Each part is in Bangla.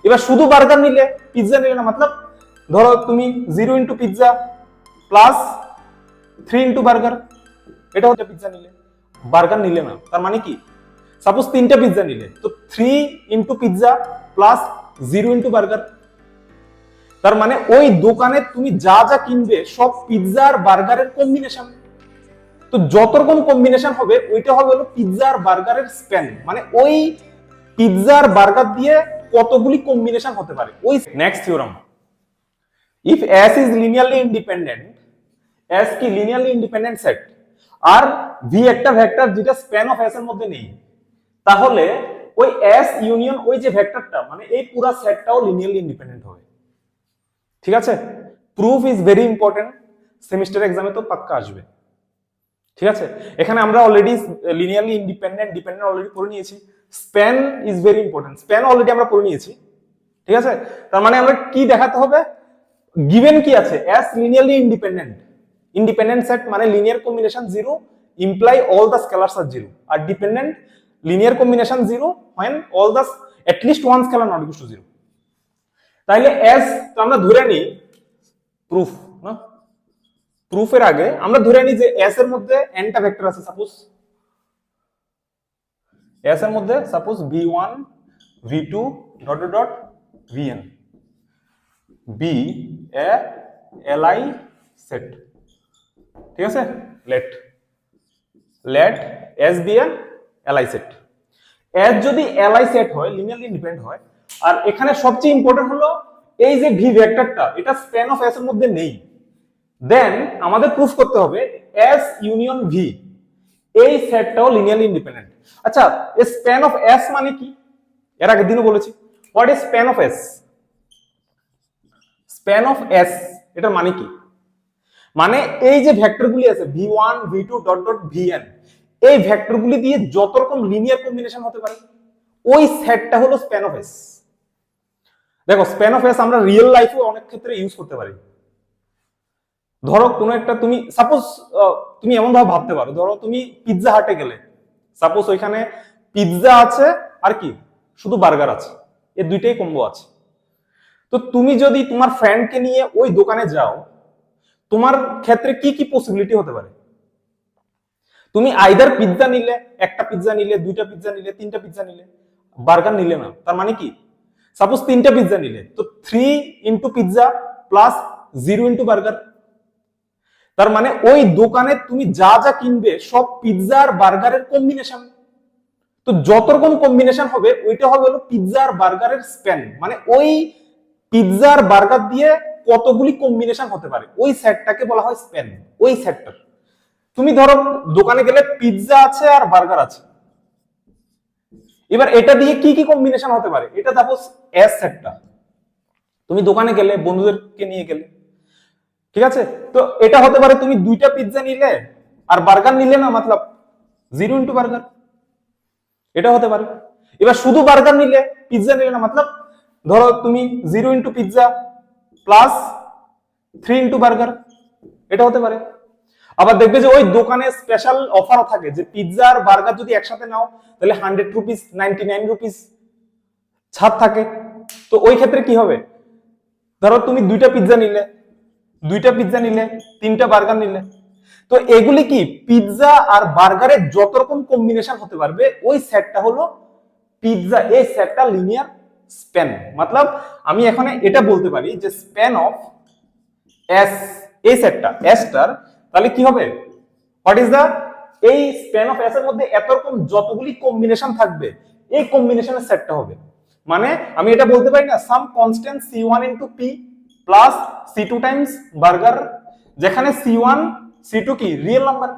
এবার শুধু বার্গার নিলে, পিৎজা নিলে না, মতলব ধরো তুমি 0 into pizza plus 3 into burger, এটা হচ্ছে পিৎজা নিলে, বার্গার নিলে না। তার মানে কি, সাপোজ 3টা পিৎজা নিলে, তো 3 into pizza plus 0 into burger. তার মানে ওই দোকানে তুমি যা যা কিনবে সব পিৎজা আর বার্গারের কম্বিনেশন। তো যত রকম কম্বিনেশন হবে ওইটা হবে হলো পিৎজা আর বার্গারের স্প্যান, মানে ওই পিৎজা আর বার্গার দিয়ে কতগুলি কম্বিনেশন হতে পারে। ওই next theorem, if S is linearly independent, S কি লিনিয়ারলি ইন্ডিপেন্ডেন্ট সেট, আর V একটা ভেক্টর যেটা স্প্যান অফ S এর মধ্যে নেই, তাহলে ওই S ইউনিয়ন ওই যে ভেক্টরটা, মানে এই পুরো সেটটাও লিনিয়ারলি ইন্ডিপেন্ডেন্ট হবে। ঠিক আছে, proof is very important, semester এক্সামে তো পাক্কা আসবে। ঠিক আছে, এখানে আমরা already linearly independent dependent already পড়ে নিয়েছি, span is very important, span already আমরা পড়ে নিয়েছি। ঠিক আছে, তার মানে আমরা কি দেখাতে হবে, গিভেন কি আছে, S linearly independent, independent set মানে linear combination 0 imply all the scalars are 0, আর dependent linear combination 0 when all the at least one scalar not equals to 0। তাইলে S তো আমরা ধরে নিই, প্রুফ না, প্রুফের আগে আমরা ধরে নিই যে S এর মধ্যে nটা ভেক্টর আছে, সাপোজ S এর মধ্যে suppose v1 v2 dot dot dot vn b a li set. ঠিক আছে, let S be a li সেট। S যদি li সেট হয়, লিনিয়ারলি ইন্ডিপেন্ডেন্ট হয়, আর এখানে সবচেয়ে ইম্পর্টেন্ট হলো এই যে v ভেক্টরটা, এটা স্প্যান অফ S এর মধ্যে নেই, দেন আমাদের প্রুফ করতে হবে S ইউনিয়ন V এই সেটটাও লিনিয়ারলি ইন্ডিপেন্ডেন্ট। আচ্ছা, স্প্যান অফ S মানে কি, এর আগের দিনও বলেছি, what is span of S? Span of S এটা মানে কি, মানে এই যে ভেক্টরগুলি আছে v1 v2 dot dot vn, এই ভেক্টরগুলি দিয়ে যত রকম লিনিয়ার কম্বিনেশন হতে পারে ওই সেটটা হলো স্প্যান অফ S। দেখো, স্প্যান অফ S আমরা রিয়েল লাইফে অনেক ক্ষেত্রে ইউজ করতে পারি। ধরো কোনো একটা তুমি সাপোজ তুমি এমন ভাবে ভাবতে পারো, ধরো তুমি পিৎজা হাটে গেলে, সাপোজ ওইখানে পিৎজা আছে আর কি শুধু বার্গার আছে, এই দুইটাই কম্বো আছে। তো তুমি যদি তোমার ফ্রেন্ডকে নিয়ে ওই দোকানে যাও, তোমার ক্ষেত্রে কি কি পসিবিলিটি হতে পারে, তুমি আইদার পিৎজা নিলে, একটা পিৎজা নিলে, দুইটা পিৎজা নিলে, তিনটা পিৎজা নিলে, বার্গার নিলে না। তার মানে কি, সাপোজ 3টা পিৎজা নিলে, তো 3 into pizza plus 0 into burger. তার মানে ওই দোকানে তুমি যা যা কিনবে সব পিৎজা আর বার্গারের কম্বিনেশন। তো যত রকম কম্বিনেশন হবে ওইটা হবে হলো পিৎজা আর বার্গারের স্প্যান, মানে ওই পিৎজা আর বার্গার দিয়ে কতগুলি কম্বিনেশন হতে পারে ওই সেটটাকে বলা হয় স্প্যান। ওই সেটটা তুমি ধরো দোকানে গেলে পিৎজা আছে আর বার্গার আছে, এবার এটা দিয়ে কি কি কম্বিনেশন হতে পারে, এটা সাপোজ S সেটটা, তুমি দোকানে গেলে বন্ধুদেরকে নিয়ে গেলে, ঠিক আছে, তো এটা হতে পারে তুমি 2টা পিৎজা নিলে আর বার্গার নিলে না, মতলব 0 ইন্টু বার্গার, এটা হতে পারে। এবার শুধু বার্গার নিলে, পিৎজা নিলে না, মতলব ধরো তুমি 0 into pizza plus 3 into burger, এটা হতে পারে। আবার দেখবে যে ওই দোকানে স্পেশাল অফারও থাকে যে পিৎজা আর বার্গার যদি একসাথে নাও তাহলে 100 রুপিস 99 রুপিস ছাড় থাকে। তো ওই ক্ষেত্রে কি হবে, ধরো তুমি 2টা পিৎজা নিলে, 3টা বার্গার নিলে, তো এগুলি কি পিৎজা আর বার্গারের যত রকম কম্বিনেশন হতে পারবে ওই সেটটা হলো পিৎজা, এই সেটটা লিনিয়ার স্প্যান। মতলব আমি এখানে এটা বলতে পারি যে স্প্যান অফ S, এই সেটটা S-টার, তাহলে কি হবে, হোয়াট ইজ দা, এই স্প্যান অফ S এর মধ্যে এত রকম যতগুলি কম্বিনেশন থাকবে এই কম্বিনেশনের সেটটা হবে। মানে আমি এটা বলতে পারি না some constant C1 into P plus C2 times burger, যেখানে C1 C2 কি রিয়েল নাম্বার,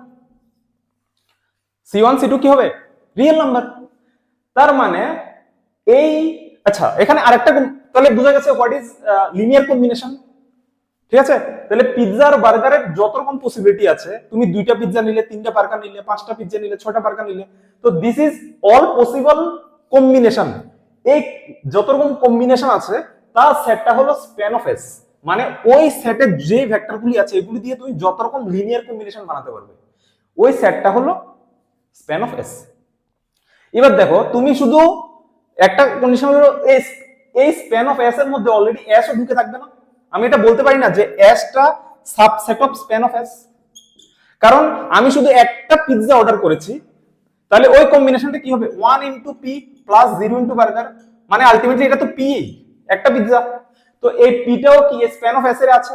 C1 C2 কি হবে রিয়েল নাম্বার। তার মানে এই, আচ্ছা এখানে আরেকটা, তাহলে বোঝা গেছে হোয়াট ইজ লিনিয়ার কম্বিনেশন। ঠিক আছে, তাহলে পিৎজা আর বার্গারের যত রকম পসিবিলিটি আছে, তুমি 2টা পিৎজা নিলে, 3টা বার্গার নিলে, 5টা পিৎজা নিলে, 6টা বার্গার নিলে, তো this is all possible combination. এই যত রকম কম্বিনেশন আছে তার সেটটা হলো স্প্যান অফ S, মানে ওই সেটের যে ভেক্টরগুলি আছে এগুলি দিয়ে তুমি যত রকম লিনিয়ার কম্বিনেশন বানাতে পারবে ওই সেটটা হলো স্প্যান অফ S। এবার দেখো তুমি শুধু একটা কন্ডিশন হলো এই স্প্যান অফ এস এর মধ্যে অলরেডি এস ও ঢুকে থাকবে না? আমি এটা বলতে পারি না যে এসটা subset of span of S, কারণ আমি শুধু একটা পিৎজা অর্ডার করেছি, তাহলে ওই কম্বিনেশনটা কি হবে 1 into P plus 0 into burger, মানে আলটিমেটলি এটা তো পি একটা পিৎজা, তো এই পিটাও কি স্প্যান অফ এস এর আছে।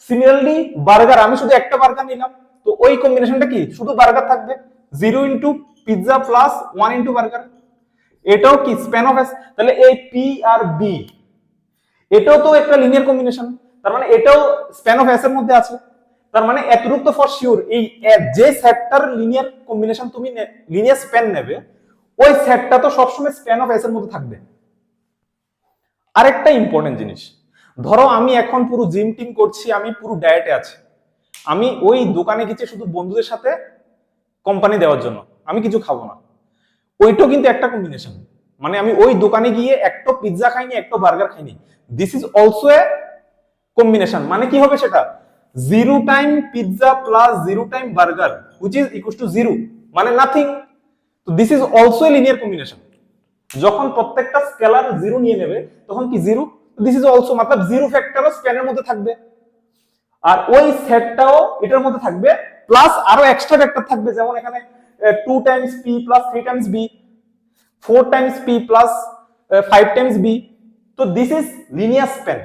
সিমিলারলি বার্গার, আমি শুধু একটা বার্গার নিলাম, তো ওই কম্বিনেশনটা কি শুধু বার্গার থাকবে, 0 into pizza plus 1 into burger, এটাও কি স্প্যান অফ এস। তাহলে এই পি আর বি এটাও তো একটা লিনিয়ার কম্বিনেশন, তার মানে এটাও স্প্যান অফ এস এর মধ্যে আছে। তার মানে এতটুকু ফর শিওর, এই যে সেটটার লিনিয়ার কম্বিনেশন তুমি লিনিয়ার স্প্যান নেবে, ওই সেটটা তো সবসময় স্প্যান অফ এস এর মধ্যে থাকবে। আরেকটা ইম্পর্টেন্ট জিনিস, ধরো আমি এখন পুরো জিম টিম করছি, আমি পুরো ডায়েটে আছি, আমি ওই দোকানে গেছি শুধু বন্ধুদের সাথে কোম্পানি দেওয়ার জন্য, আমি কিছু খাবো না, ওইটাও কিন্তু একটা কম্বিনেশন, মানে আমি ওই দোকানে গিয়ে একটা পিৎজা খাইনি একটা বার্গার খাইনি, this is also a combination. মানে কি হবে সেটা 0 time pizza plus 0 time burger which is equal to 0, মানে নাথিং। তো this is also a linear combination. যখন প্রত্যেকটা স্কেলার 0 নিয়ে নেবে তখন কি 0, দিস ইজ অলসো मतलब 0 ফ্যাক্টরও স্প্যানের মধ্যে থাকবে, আর ওই সেটটাও এটার মধ্যে থাকবে, প্লাস আরো এক্সট্রা ভেক্টর থাকবে, যেমন এখানে 2 Times p plus 3 Times b, 4 Times p plus 5 Times b। তো দিস ইজ লিনিয়ার স্প্যান।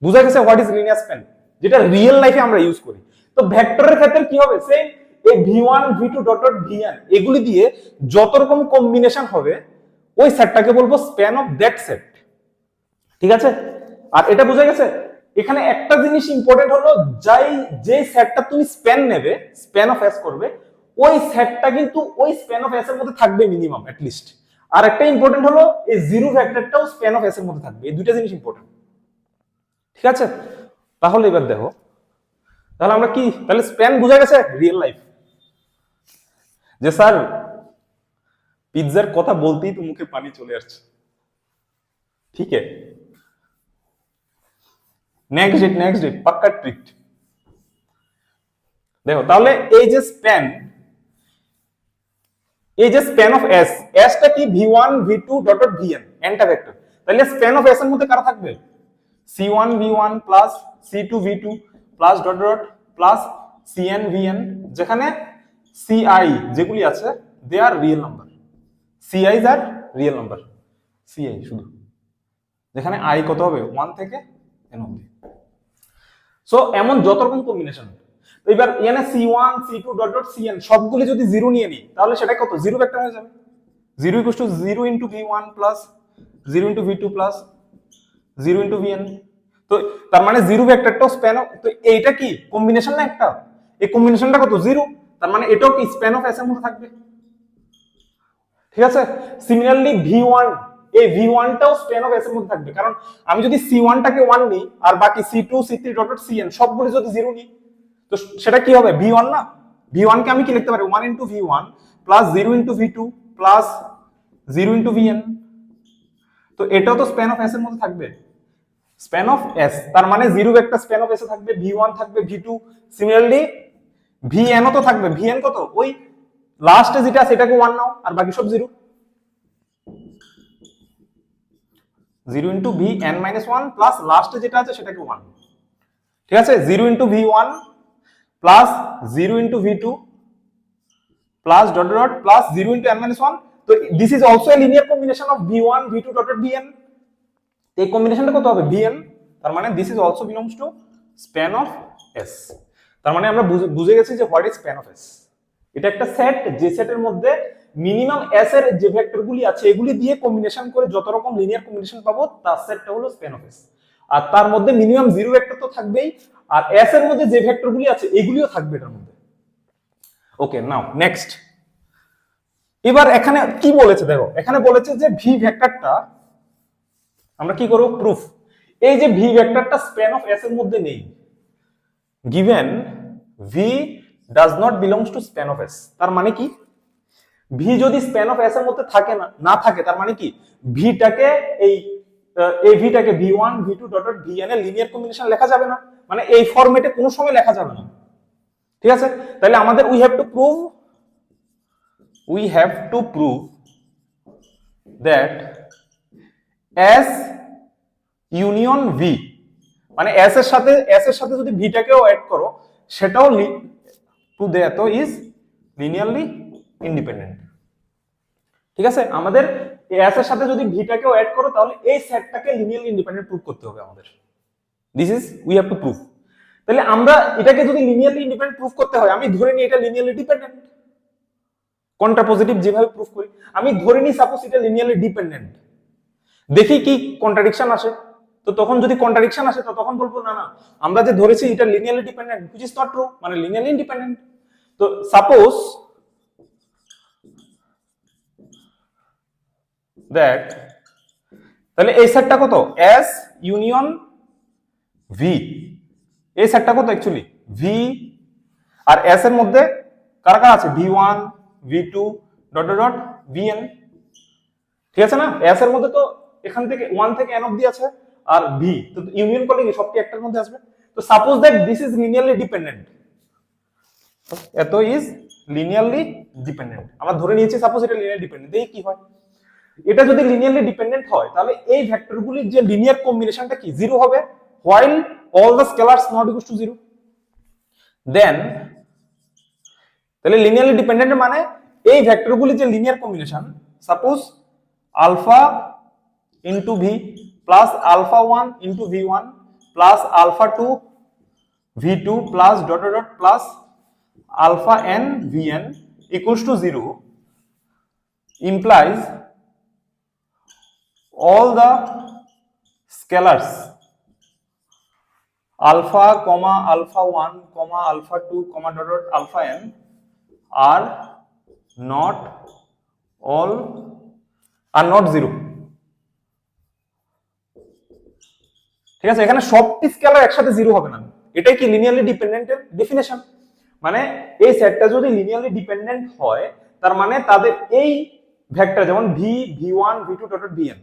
বুঝা গেছে হোয়াট ইজ লিনিয়ার স্প্যান, যেটা রিয়েল লাইফে আমরা ইউজ করি। তো ভেক্টরের ক্ষেত্রে কি হবে, সেম এই v1 v2 dot dot vn এগুলি দিয়ে যত রকম কম্বিনেশন হবে ওই সেটটাকে বলবো স্প্যান অফ দ্যাট সেট। ঠিক আছে, আর এটা বোঝা গেছে। এখানে একটা জিনিস ইম্পর্টেন্ট হলো, যে সেটটা তুমি স্প্যান নেবে, স্প্যান অফ এস করবে, ওই সেটটা কিন্তু ওই স্প্যান অফ এস এর মধ্যে থাকবে মিনিমাম অ্যাট লিস্ট। আর একটা ইম্পর্টেন্ট হলো এই জিরো ভেক্টরটাও স্প্যান অফ এস এর মধ্যে থাকবে, এই দুইটা জিনিস ইম্পর্টেন্ট। ঠিক আছে, তাহলে এবার দেখো, তাহলে আমরা কি, তাহলে স্প্যান বোঝা গেছে রিয়েল লাইফ। যে স্যার পিৎজার কথা বলতেই তো মুখে পানি চলে আসছে। ঠিক আছে, নেক্সট ডেট পাক্কা ট্রিক। দেখো তাহলে এই যে স্প্যান অফ এস, এসটা কি v1 v2 dot dot vn এনটা ভেক্টর, তাহলে স্প্যান অফ এস এর মধ্যে কারা থাকবে c1 v1 plus c2 v2 plus dot dot plus cn vn, যেখানে ci যেগুলি আছে they are real number, ci's are real number, ci শুধু, যেখানে i কত হবে 1 থেকে n অবধি। সো এমন যত রকম কম্বিনেশন, এবার এখানে c1 c2 dot dot cn সবগুলি যদি 0 নিয়ে নিই তাহলে সেটা কত 0 ভেক্টর হয়ে যাবে, 0 equal to 0 into v1 plus 0 into v2 plus 0 into vn। তো তার মানে 0 ভেক্টরটাও স্প্যান অফ, তো এইটা কি কম্বিনেশন না একটা, এই কম্বিনেশনটা কত 0, তার মানে এটাও কি স্প্যান অফ এস এর মধ্যে থাকবে। ঠিক আছে, সিমিলারলি v1, এই v1 টাও স্প্যান অফ এস এর মধ্যে থাকবে, কারণ আমি যদি c1 টাকে 1 নিই আর বাকি c2 c3 dot dot cn সবগুলো যদি 0 নিই তো সেটা কি হবে v1 না, v1 কে আমি কি লিখতে পারি 1 into v1 plus 0 into v2 plus 0 into vn। তো এটাও তো স্প্যান অফ এস এর মধ্যে থাকবে, স্প্যান অফ এস, তার মানে 0 vector span of S A থাকবে, v1 থাকবে v2, সিমিলারলি vn ও তো থাকবে, vn কত ওই লাস্টে যেটা সেটাকে 1 নাও আর বাকি সব 0, 0 ইনটু vn মাইনাস 1 প্লাস লাস্টে যেটা আছে সেটাকে 1। ঠিক আছে, 0 into v1 plus 0 into v2 plus dot dot plus 0 into n minus 1। তো this is also a linear combination of v1 v2 dot dot vn, এই কম্বিনেশনটা কত হবে vn, তার মানে this is also belongs to span of s। তার মানে আমরা বুঝে গেছি যে what is span of s, এটা একটা সেট, যে সেটের মধ্যে মিনিমাম s এর যে ভেক্টরগুলি আছে এগুলি দিয়ে কম্বিনেশন করে যত রকম লিনিয়ার কম্বিনেশন পাবো তার সেটটা হলো স্প্যান অফ s। আর তার মধ্যে মিনিমাম 0 ভেক্টর তো থাকবেই, আর s এর মধ্যে যে ভেক্টরগুলি আছে এগুলিও থাকবে এটার মধ্যে। ওকে, নাও নেক্সট, এবার এখানে কি বলেছে দেখো, এখানে বলেছে যে ভি ভেক্টরটা আমরা কি করব প্রুফ, এই যে ভি ভেক্টরটা স্প্যান অফ এস এর মধ্যে নেই, given V does not belongs to span of S, তার মানে কি ভি যদি স্প্যান অফ এস এর মধ্যে থাকে না থাকে, তার মানে কি ভিটাকে এই ভিটাকে v1 v2 dot dot vn এর লিনিয়ার কম্বিনেশন লেখা যাবে না, মানে এই ফরম্যাটে কোনো সময় লেখা যাবে না। ঠিক আছে, তাহলে আমাদের we have to prove that S union v, মানে এস এর সাথে যদি ভিটাকেও অ্যাড করো সেটাও to that is linearly independent. ঠিক আছে, আমাদের এস এর সাথে যদি ভিটাকেও অ্যাড করো তাহলে এই সেটটাকে লিনিয়ারলি ইন্ডিপেন্ডেন্ট প্রুভ করতে হবে আমাদের। This is we have to prove. তাহলে আমরা এটাকে যদি লিনিয়ারলি ইন্ডিপেন্ডেন্ট প্রুভ করতে হয়, আমি ধরে নিই এটা লিনিয়ারলি ডিপেন্ডেন্ট, কন্ট্রাপোজিটিভ যেভাবে প্রুভ করি, আমি ধরে নিই সাপোজ এটা লিনিয়ারলি ডিপেন্ডেন্ট, দেখি কি কন্ট্রাডিকশন আসে। তো তখন যদি কন্ট্রাডিকশন আসে তো তখন বলবো না না আমরা যে ধরেছি এটা linearly dependent, which is not true, মানে লিনিয়ারলি ইন্ডিপেন্ডেন্ট। তো সাপোজ দ্যাট, তাহলে এই সেটটা কত, এস ইউনিয়ন ভি, এই সেটটা কত অ্যাকচুয়ালি ভি, আর এস এর মধ্যে কারা কারা আছে, v1 v2 dot dot dot vn, ঠিক আছে না? এস এর মধ্যে তো এখান থেকে 1 থেকে n অবধি আছে, আর ভি তো ইউনিয়ন করলে কি সবটি একটার মধ্যে আসবে। তো suppose that this is linearly dependent, এত ইজ লিনিয়ারলি ডিপেন্ডেন্ট, আমরা ধরে নিয়েছি সাপোজ এটা লিনিয়ারলি ডিপেন্ডেন্ট, দেখি কি হয়। এটা যদি লিনিয়ারলি ডিপেন্ডেন্ট হয় তাহলে এই ভেক্টরগুলির যে লিনিয়ার কম্বিনেশনটা কি, জিরো হবে, while all the scalars not equals to 0, দেন তাহলে লিনিয়ারলি ডিপেন্ডেন্ট মানে এই ভেক্টরগুলির যে linear combination, suppose alpha into v plus alpha 1 into v1 plus alpha 2 v2 plus dot dot dot plus alpha n vn equals to 0 implies all the scalars alpha comma alpha 1 comma alpha 2 comma dot dot alpha n are not 0, ঠিক আছে? এখানে সবটি স্কেলার একসাথে জিরো হবে না, এটাই কি লিনিয়ারলি ডিপেন্ডেন্টের ডেফিনেশন। মানে এই সেটটা যদি লিনিয়ারলি ডিপেন্ডেন্ট হয় তার মানে তাদের এই ভেক্টর যেমন V v1 v2 dot dot vn,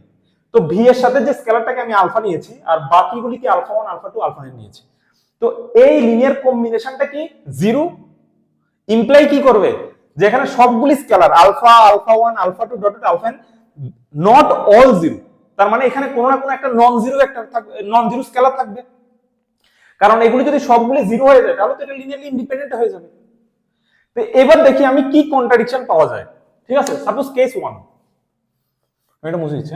তো ভি এর সাথে যে স্কেলারটাকে আমি আলফা নিয়েছি আর বাকিগুলিকে আলফা 1 আলফা 2 আলফা n নিয়েছি, তো এই লিনিয়ার কম্বিনেশনটা কি জিরো, ইমপ্লাই কি করবে যে এখানে সবগুলি scalar alpha alpha 1 alpha 2 dot dot alpha n not all zero, তার মানে এখানে কোনো না কোনো একটা নন জিরো ভেক্টর থাকবে, নন জিরো স্কেলার থাকবে, কারণ এগুলি যদি সবগুলি জিরো হয়ে যায় তাহলে তো এটা লিনিয়ারলি ইন্ডিপেন্ডেন্ট হয়ে যাবে। তো এবার দেখি আমি কি কন্ট্রাডিকশন পাওয়া যায়। ঠিক আছে, সাপোজ কেস 1, আমি এটা মুছে দিচ্ছি।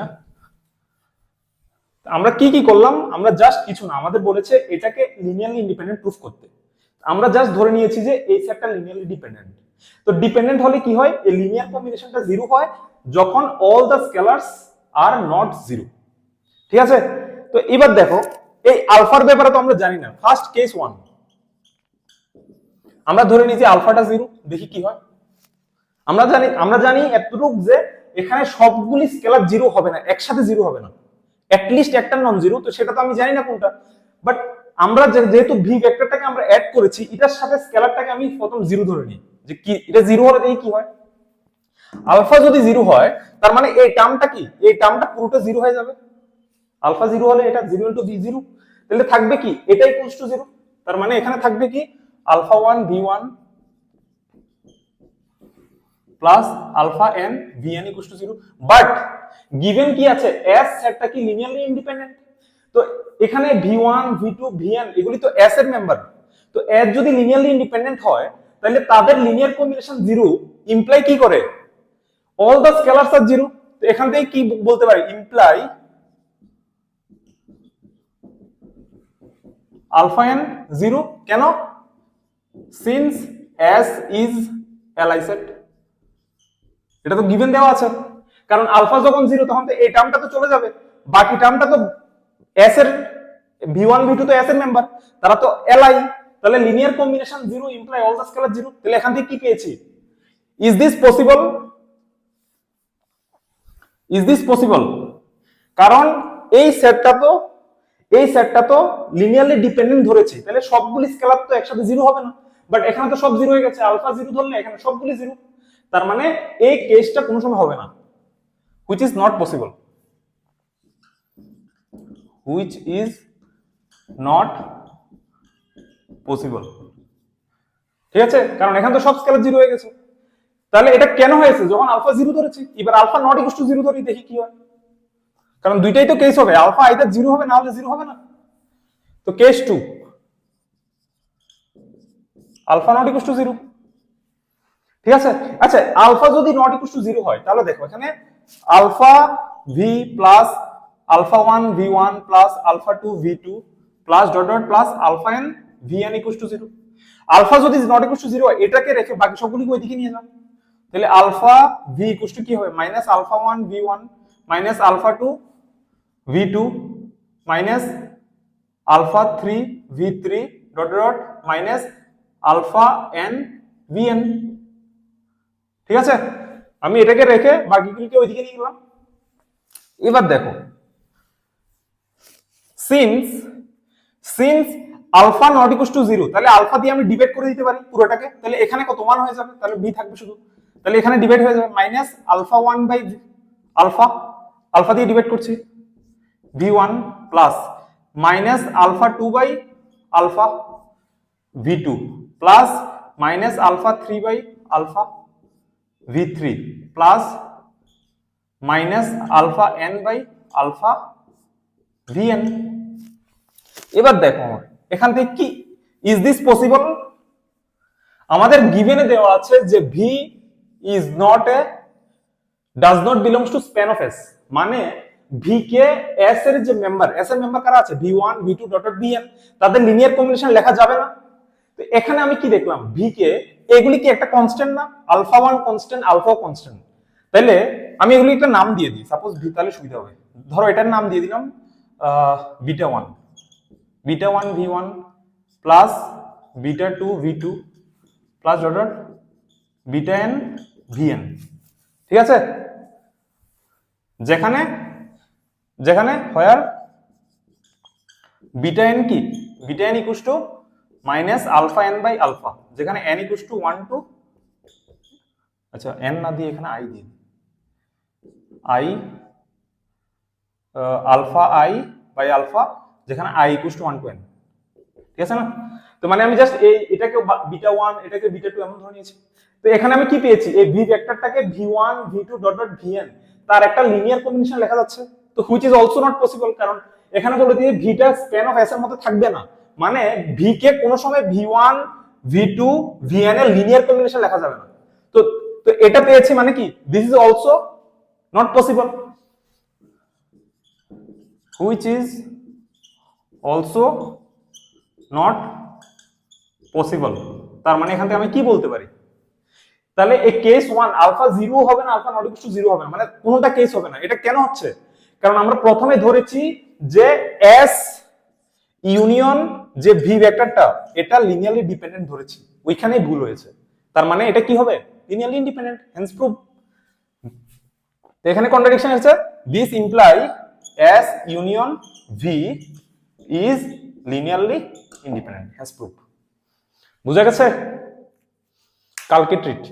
আমরা কি কি করলাম, আমরা জাস্ট কিছু না, আমাদের বলেছে এটাকে লিনিয়ারলি ইন্ডিপেন্ডেন্ট প্রুফ করতে, আমরা জাস্ট ধরে নিয়েছি যে এই সেটটা লিনিয়ারলি ডিপেন্ডেন্ট। তো ডিপেন্ডেন্ট হলে কি হয়, এই লিনিয়ার কম্বিনেশনটা জিরো হয় যখন all the scalars are not zero. ঠিক আছে, তো এবার দেখো এই আলফার ব্যাপারে তো আমরা জানি না, ফার্স্ট কেস 1 আমরা ধরে নিয়েছি আলফাটা জিরো, দেখি কি হয়। আমরা জানি এতটুকু যে এখানে সবগুলি স্কেলার জিরো হবে না, একসাথে জিরো হবে না, অ্যাটলিস্ট একটা নন জিরো, তো সেটা তো আমি জানি না কোনটা, বাট আমরা যেহেতু ভি ভেক্টরটাকে আমরা অ্যাড করেছি এটার সাথে স্কেলারটাকে আমি প্রথম জিরো ধরে নিই, যে কি এটা জিরো হলে দেখি কি হয়। আলফা যদি জিরো হয় তার মানে এই টার্মটা কি, এই টার্মটা পুরোটা জিরো হয়ে যাবে, আলফা জিরো হলে এটা 0 ইনটু ভি জিরো, তাহলে থাকবে কি এটা ইকুয়ালস টু 0, তার মানে এখানে থাকবে কি alpha 1 v1 plus alpha n vn equals to 0, but given কি আছে, s সেটটা কি লিনিয়ারলি ইন্ডিপেন্ডেন্ট, তো এখানে v1 v2 vn এগুলি তো s এর মেম্বার, তো s যদি লিনিয়ারলি ইন্ডিপেন্ডেন্ট হয় তাহলে তাদের লিনিয়ার কম্বিনেশন 0 ইমপ্লাই কি করে, অল দ্য স্কেলারস আর 0, তো এখান থেকে কি বলতে পারি, ইমপ্লাই আলফা n 0, কেন, since s is li set, এটা তো গিভেন দেওয়া আছে, কারণ আলফা যখন 0 তখন তো এই টার্মটা তো চলে যাবে, বাকি টার্মটা তো s এর v1 v2 তো s এর মেম্বার, তারা তো li, তাহলে linear combination 0 imply all the scalar 0, তাহলে এখান থেকে কি পেয়েছি, ইজ দিস পসিবল, কারণ এই সেটটা তো লিনিয়ারলি ডিপেন্ডেন্ট ধরেছি, তাহলে সবগুলি স্কেলার তো একসাথে 0 হবে না, বাট এখানে তো সব 0 হয়ে গেছে, আলফা 0 ধরলে এখানে সবগুলি 0, তার মানে এই কেসটা কোনো সময় হবে না, which is not possible, ঠিক আছে, কারণ এখানে তো সব স্কেলার 0 হয়ে গেছে, তাহলে এটা কেন হয়েছে, যখন আলফা 0 ধরেছি, এবার আলফা নট ইকুয়ালস টু 0 ধরি, দেখি কি হয়। কারণ দুইটাই তো কেস হবে, আলফা আইদার 0 হবে না হলে 0 হবে না। তো case 2 alpha not equal to 0। ঠিক আছে, আচ্ছা আলফা যদি নট ইকুয়াল টু 0 হয় তাহলে দেখো এখানে alpha v plus alpha 1 v1 plus alpha 2 v2 plus dot dot plus alpha n vn equal to 0। Alpha যদি নট ইকুয়াল টু 0 হয় এটাকে রেখে বাকি সবগুলোকে ওইদিকে নিয়ে যাও, তাহলে আলফা ভি ইকুয়াল টু কি হবে minus alpha 1 v1 minus alpha 2 v2 minus alpha 3 v3 dot dot minus alpha n vn। ঠিক আছে, আমি এটাকে রেখে বাকিগুলোকে ওইদিকে নিয়ে গেলাম। এবার দেখো since alpha not equal to 0, তাহলে আলফা দিয়ে আমি ডিভাইড করে দিতে পারি পুরোটাকে, তাহলে এখানে কত 1 হয়ে যাবে, তাহলে বি থাকবে শুধু, তাহলে এখানে ডিভাইড হয়ে যাবে মাইনাস আলফা 1 বাই আলফা দিয়ে ডিভাইড করছি v1 plus minus alpha 2 by alpha v2 plus minus alpha 3 by alpha v3 plus minus alpha n by alpha vn। এবার দেখো এখান থেকে কি ইজ দিস পসিবল, আমাদের গিভেনে দেওয়া আছে যে v is not a does not belongs to span of s, মানে v কে s এর যে মেম্বার, s এর মেম্বার কারা আছে v1 v2 dot dot vn, তাদের লিনিয়ার কম্বিনেশন লেখা যাবে না। তো এখানে আমি কি দেখলাম v কে এগুলি কি একটা কনস্ট্যান্ট না, আলফা 1 কনস্ট্যান্ট আলফাও কনস্ট্যান্ট, তাহলে আমি এগুলি একটা নাম দিয়ে দিই, সাপোজ v, তাহলে সুবিধা হবে, ধরো এটার নাম দিয়ে দিলাম beta 1 v1 plus beta 2 v2 plus dot dot beta n vn। ঠিক আছে, যেখানে হোয়ার বিটা n কি beta n equals to minus alpha n by alpha, যেখানে n ইকুয়ালস টু 1 টু, আচ্ছা n না দিয়ে এখানে i দিয়ে i alpha i by alpha, যেখানে i equals to 1 to n। ঠিক আছে না, তো মানে আমি জাস্ট এটাকে বিটা 1 এটাকে বিটা 2 এমন ধরে নিয়েছি। তো এখানে আমি কি পেয়েছি, এই v ভেক্টরটাকে v1 v2 dot dot vn তার একটা লিনিয়ার কম্বিনেশন লেখা যাচ্ছে, তো which is also not possible, কারণ এখানে বলে দিয়ে ভিটা স্প্যান অফ s এর মধ্যে থাকবে না, মানে v কে কোনো সময় v1 v2 vn এর লিনিয়ার কম্বিনেশন লেখা যাবে না। তো তো এটা পেয়েছি মানে কি this is also not possible, which is also not possible. তার মানে এখান থেকে আমি কি বলতে পারি, তাহলে এই কেস 1 আলফা 0 হবে না, আলফা নট ইকুয়াল টু 0 হবে না, মানে কোনোটা কেস হবে না। এটা কেন হচ্ছে, কারণ আমরা প্রথমে ধরেছি যে s ইউনিয়ন যে v ভেক্টরটা এটা লিনিয়ারলি ডিপেন্ডেন্ট ধরেছি, ওইখানেই ভুল হয়েছে, তার মানে এটা কি হবে লিনিয়ারলি ইন্ডিপেন্ডেন্ট, হেন্স প্রুভ। এখানে কন্ট্রাডিকশন আছে, this imply s union v is linearly independent, hence prove. বুঝা গেছে, কালকে ট্রিট।